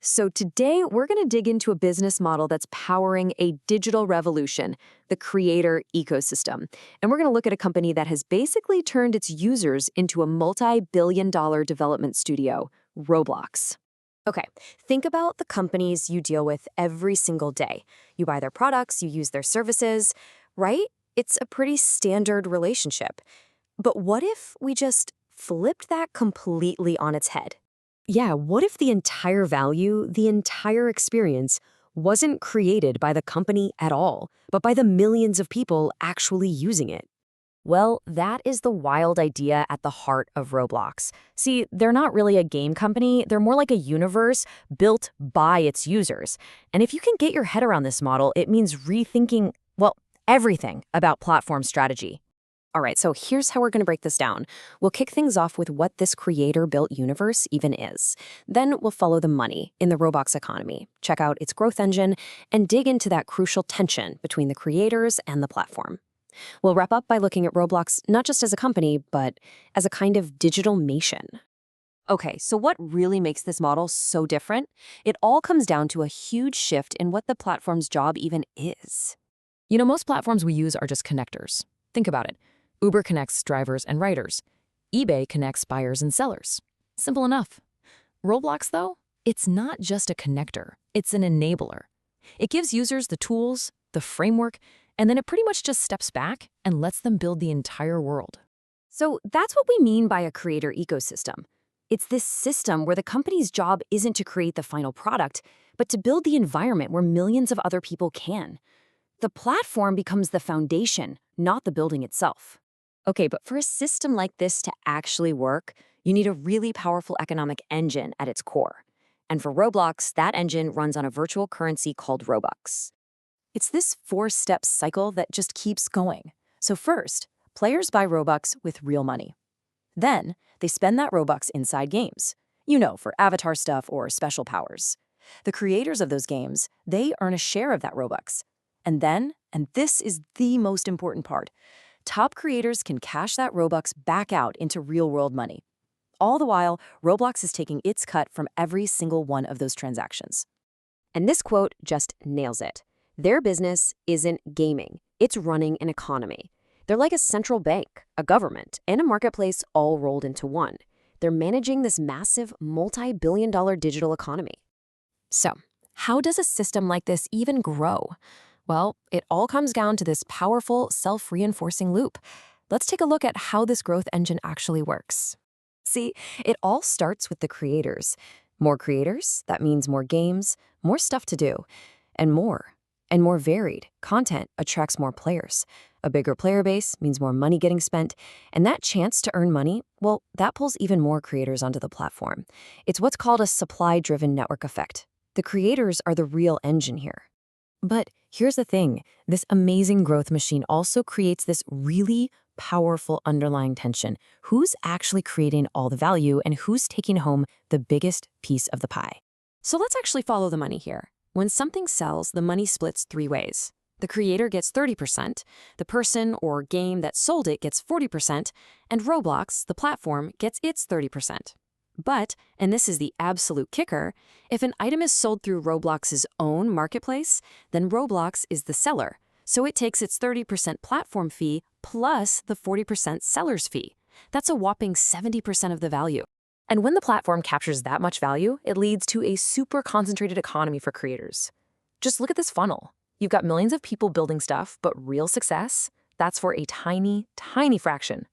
So today we're going to dig into a business model that's powering a digital revolution, the creator ecosystem. And we're going to look at a company that has basically turned its users into a multi-billion-dollar development studio, Roblox. Okay, think about the companies you deal with every single day. You buy their products, you use their services, right? It's a pretty standard relationship. But what if we just flipped that completely on its head? Yeah, what if the entire value, the entire experience, wasn't created by the company at all, but by the millions of people actually using it? Well, that is the wild idea at the heart of Roblox. See, they're not really a game company, they're more like a universe built by its users. And if you can get your head around this model, it means rethinking, well, everything about platform strategy. All right, so here's how we're going to break this down. We'll kick things off with what this creator-built universe even is. Then we'll follow the money in the Roblox economy, check out its growth engine, and dig into that crucial tension between the creators and the platform. We'll wrap up by looking at Roblox not just as a company, but as a kind of digital nation. Okay, so what really makes this model so different? It all comes down to a huge shift in what the platform's job even is. Most platforms we use are just connectors. Think about it. Uber connects drivers and riders. eBay connects buyers and sellers. Simple enough. Roblox, though, it's not just a connector. It's an enabler. It gives users the tools, the framework, and then it pretty much just steps back and lets them build the entire world. So that's what we mean by a creator ecosystem. It's this system where the company's job isn't to create the final product, but to build the environment where millions of other people can. The platform becomes the foundation, not the building itself. Okay, but for a system like this to actually work, you need a really powerful economic engine at its core. And for Roblox, that engine runs on a virtual currency called Robux. It's this four-step cycle that just keeps going. So first, players buy Robux with real money. Then, they spend that Robux inside games. For avatar stuff or special powers. The creators of those games, they earn a share of that Robux. And then, and this is the most important part, top creators can cash that Robux back out into real-world money. All the while, Roblox is taking its cut from every single one of those transactions. And this quote just nails it. Their business isn't gaming, it's running an economy. They're like a central bank, a government, and a marketplace all rolled into one. They're managing this massive, multi-billion-dollar digital economy. So, how does a system like this even grow? Well, it all comes down to this powerful, self-reinforcing loop. Let's take a look at how this growth engine actually works. See, it all starts with the creators. More creators, that means more games, more stuff to do, and more varied content attracts more players. A bigger player base means more money getting spent, and that chance to earn money, well, that pulls even more creators onto the platform. It's what's called a supply-driven network effect. The creators are the real engine here. But here's the thing, this amazing growth machine also creates this really powerful underlying tension. Who's actually creating all the value and who's taking home the biggest piece of the pie? So let's actually follow the money here. When something sells, the money splits three ways. The creator gets 30%, the person or game that sold it gets 40%, and Roblox, the platform, gets its 30%. But, and this is the absolute kicker, if an item is sold through Roblox's own marketplace, then Roblox is the seller. So it takes its 30% platform fee plus the 40% seller's fee. That's a whopping 70% of the value. And when the platform captures that much value, it leads to a super concentrated economy for creators. Just look at this funnel. You've got millions of people building stuff, but real success, that's for a tiny, tiny fraction.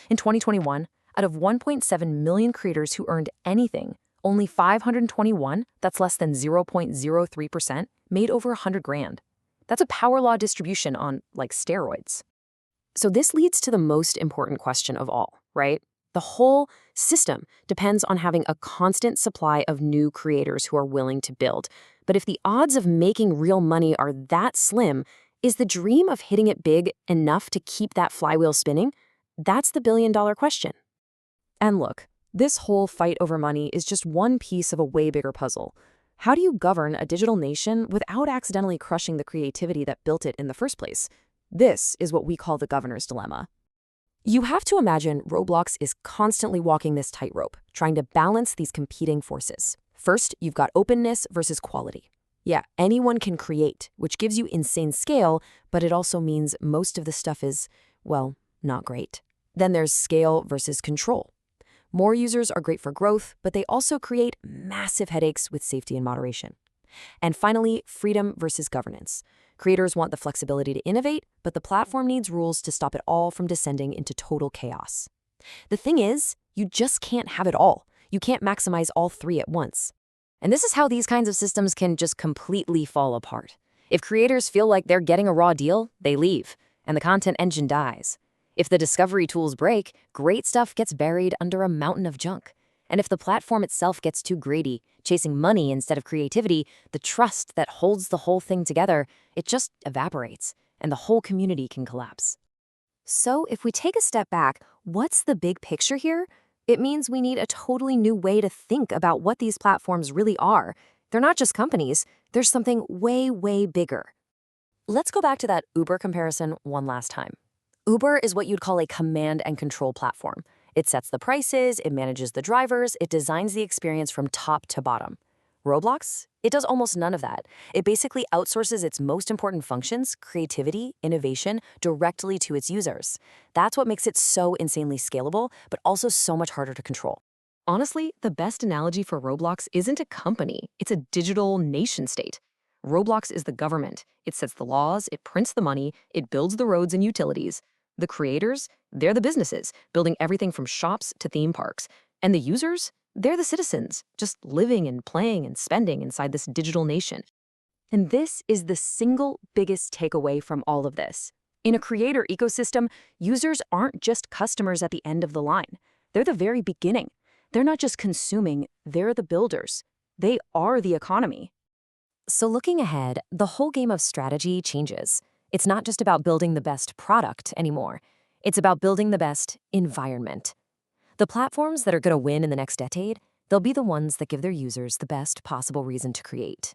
In 2021, out of 1.7 million creators who earned anything, only 521, that's less than 0.03%, made over 100 grand. That's a power law distribution on, like, steroids. So this leads to the most important question of all, right? The whole system depends on having a constant supply of new creators who are willing to build. But if the odds of making real money are that slim, is the dream of hitting it big enough to keep that flywheel spinning? That's the billion-dollar question. And look, this whole fight over money is just one piece of a way bigger puzzle. How do you govern a digital nation without accidentally crushing the creativity that built it in the first place? This is what we call the governor's dilemma. You have to imagine Roblox is constantly walking this tightrope, trying to balance these competing forces. First, you've got openness versus quality. Yeah, anyone can create, which gives you insane scale, but it also means most of the stuff is, well, not great. Then there's scale versus control. More users are great for growth, but they also create massive headaches with safety and moderation. And finally, freedom versus governance. Creators want the flexibility to innovate, but the platform needs rules to stop it all from descending into total chaos. The thing is, you just can't have it all. You can't maximize all three at once. And this is how these kinds of systems can just completely fall apart. If creators feel like they're getting a raw deal, they leave, and the content engine dies. If the discovery tools break, great stuff gets buried under a mountain of junk. And if the platform itself gets too greedy, chasing money instead of creativity, the trust that holds the whole thing together, it just evaporates, and the whole community can collapse. So if we take a step back, what's the big picture here? It means we need a totally new way to think about what these platforms really are. They're not just companies, there's something way, way bigger. Let's go back to that Uber comparison one last time. Uber is what you'd call a command and control platform. It sets the prices, it manages the drivers, it designs the experience from top to bottom. Roblox? It does almost none of that. It basically outsources its most important functions, creativity, innovation, directly to its users. That's what makes it so insanely scalable, but also so much harder to control. Honestly, the best analogy for Roblox isn't a company, it's a digital nation-state. Roblox is the government. It sets the laws, it prints the money, it builds the roads and utilities. The creators, they're the businesses, building everything from shops to theme parks. And the users, they're the citizens, just living and playing and spending inside this digital nation. And this is the single biggest takeaway from all of this. In a creator ecosystem, users aren't just customers at the end of the line. They're the very beginning. They're not just consuming, they're the builders. They are the economy. So looking ahead, the whole game of strategy changes. It's not just about building the best product anymore. It's about building the best environment. The platforms that are going to win in the next decade, they'll be the ones that give their users the best possible reason to create.